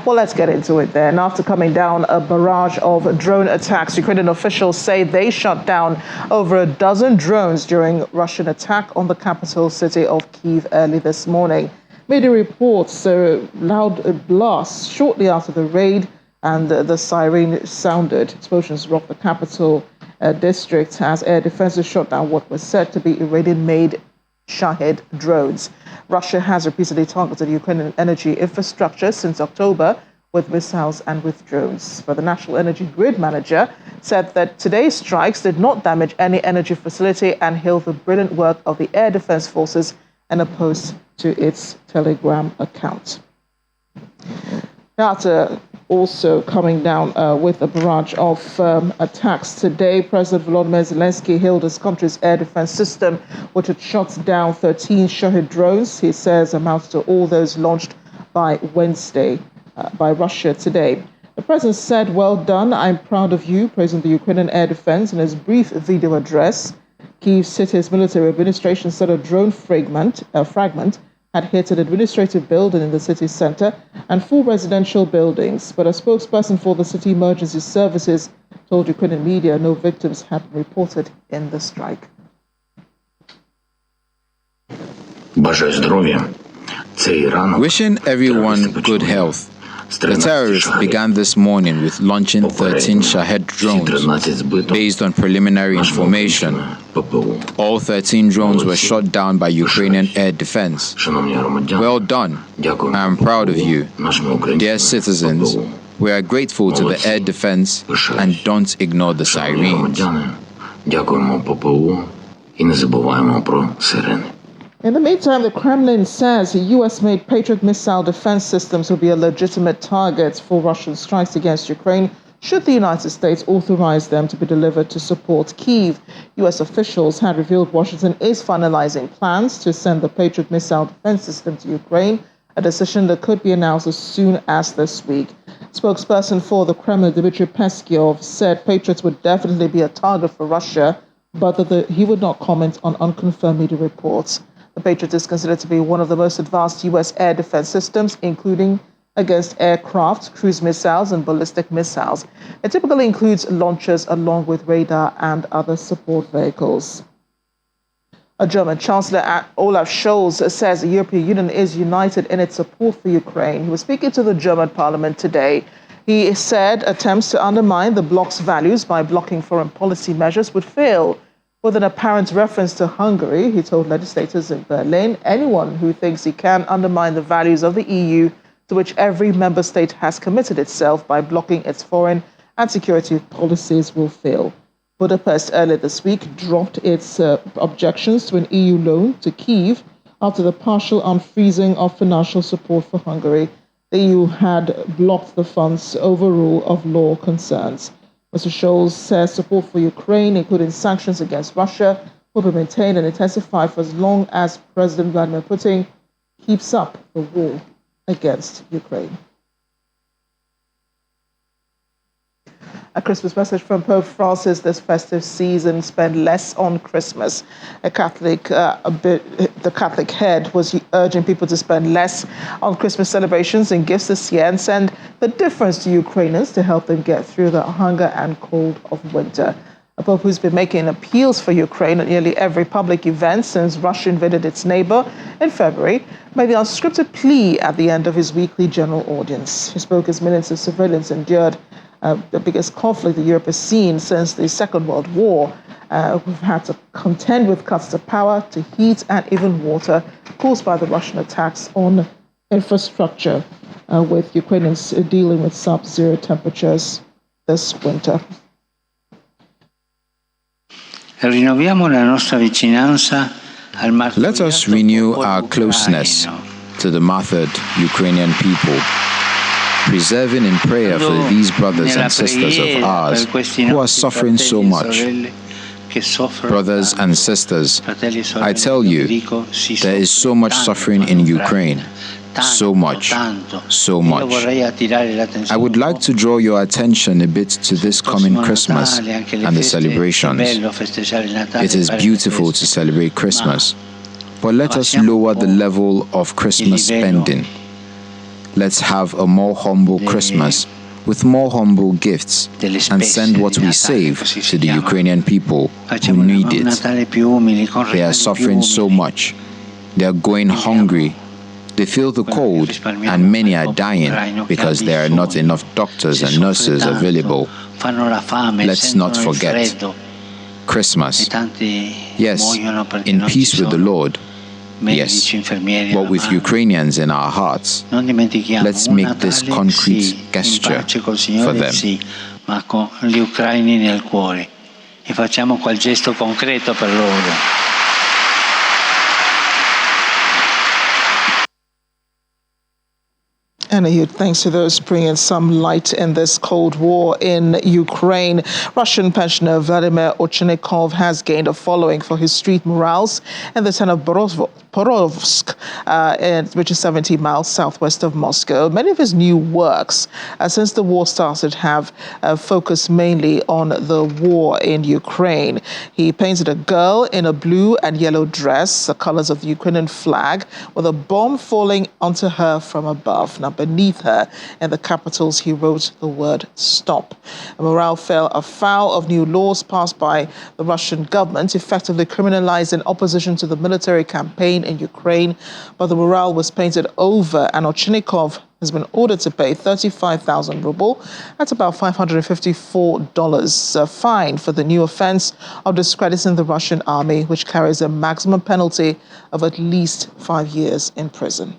Well, let's get into it then. After coming down a barrage of drone attacks, Ukrainian officials say they shot down over a dozen drones during Russian attack on the capital city of Kyiv early this morning. Media reports loud blasts shortly after the raid, and the siren sounded. Explosions rocked the capital district as air defenses shot down what was said to be Iranian-made Shahed drones. Russia has repeatedly targeted Ukrainian energy infrastructure since October with missiles and with drones. But the National Energy Grid Manager said that today's strikes did not damage any energy facility and hailed the brilliant work of the air defense forces in a post to its Telegram account. After also coming down with a barrage of attacks today, President Volodymyr Zelensky hailed his country's air defense system, which had shot down 13 Shahed drones, he says amounts to all those launched by Wednesday by Russia today. The president said, "Well done, I'm proud of you," praising the Ukrainian air defense in his brief video address. Kyiv City's military administration said a drone fragment had hit an administrative building in the city center and 4 residential buildings, but a spokesperson for the city emergency services told Ukrainian media no victims had been reported in the strike. Wishing everyone good health. The terrorists began this morning with launching 13 Shahed drones based on preliminary information. All 13 drones were shot down by Ukrainian air defense. Well done. I am proud of you. Dear citizens, we are grateful to the air defense and don't ignore the sirens. In the meantime, the Kremlin says the U.S.-made Patriot missile defense systems will be a legitimate target for Russian strikes against Ukraine should the United States authorize them to be delivered to support Kyiv. U.S. officials had revealed Washington is finalizing plans to send the Patriot missile defense system to Ukraine, a decision that could be announced as soon as this week. Spokesperson for the Kremlin, Dmitry Peskov, said Patriots would definitely be a target for Russia, but that he would not comment on unconfirmed media reports. The Patriot is considered to be one of the most advanced U.S. air defense systems, including against aircraft, cruise missiles, and ballistic missiles. It typically includes launchers along with radar and other support vehicles. A German Chancellor, Olaf Scholz, says the European Union is united in its support for Ukraine. He was speaking to the German parliament today. He said attempts to undermine the bloc's values by blocking foreign policy measures would fail. With an apparent reference to Hungary, he told legislators in Berlin, anyone who thinks he can undermine the values of the EU, to which every member state has committed itself by blocking its foreign and security policies, will fail. Budapest earlier this week dropped its objections to an EU loan to Kyiv after the partial unfreezing of financial support for Hungary. The EU had blocked the fund's over rule of law concerns. Mr. Scholz says support for Ukraine, including sanctions against Russia, will be maintained and intensified for as long as President Vladimir Putin keeps up the war against Ukraine. A Christmas message from Pope Francis this festive season: spend less on Christmas. The Catholic head was urging people to spend less on Christmas celebrations and gifts this year and send the difference to Ukrainians to help them get through the hunger and cold of winter. A Pope who's been making appeals for Ukraine at nearly every public event since Russia invaded its neighbor in February made the unscripted plea at the end of his weekly general audience. He spoke as millions of civilians endured the biggest conflict that Europe has seen since the Second World War. We've had to contend with cuts to power, to heat, and even water caused by the Russian attacks on infrastructure, with Ukrainians dealing with sub-zero temperatures this winter. Let us renew our closeness to the martyred Ukrainian people, preserving in prayer for these brothers and sisters of ours who are suffering so much. Brothers and sisters, I tell you, there is so much suffering in Ukraine. So much, so much. I would like to draw your attention a bit to this coming Christmas and the celebrations. It is beautiful to celebrate Christmas, but let us lower the level of Christmas spending. Let's have a more humble Christmas with more humble gifts and send what we save to the Ukrainian people who need it. They are suffering so much. They are going hungry. They feel the cold, and many are dying because there are not enough doctors and nurses available. Let's not forget Christmas. Yes, in peace with the Lord. Yes, but with Ukrainians in our hearts. Let's make this concrete gesture for them. Ma con gli ucraini nel cuore. E facciamo quel gesto concreto per loro. And a huge thanks to those bringing some light in this Cold War in Ukraine. Russian pensioner Vladimir Ochenikov has gained a following for his street murals in the town of Borovsk, which is 70 miles southwest of Moscow. Many of his new works, since the war started, have focused mainly on the war in Ukraine. He painted a girl in a blue and yellow dress, the colors of the Ukrainian flag, with a bomb falling onto her from above. Now, beneath her, in the capitals, he wrote the word "stop." The mural fell afoul of new laws passed by the Russian government, effectively criminalizing opposition to the military campaign in Ukraine. But the mural was painted over, and Ochenikov has been ordered to pay 35,000 ruble, that's about $554 fine for the new offense of discrediting the Russian army, which carries a maximum penalty of at least 5 years in prison.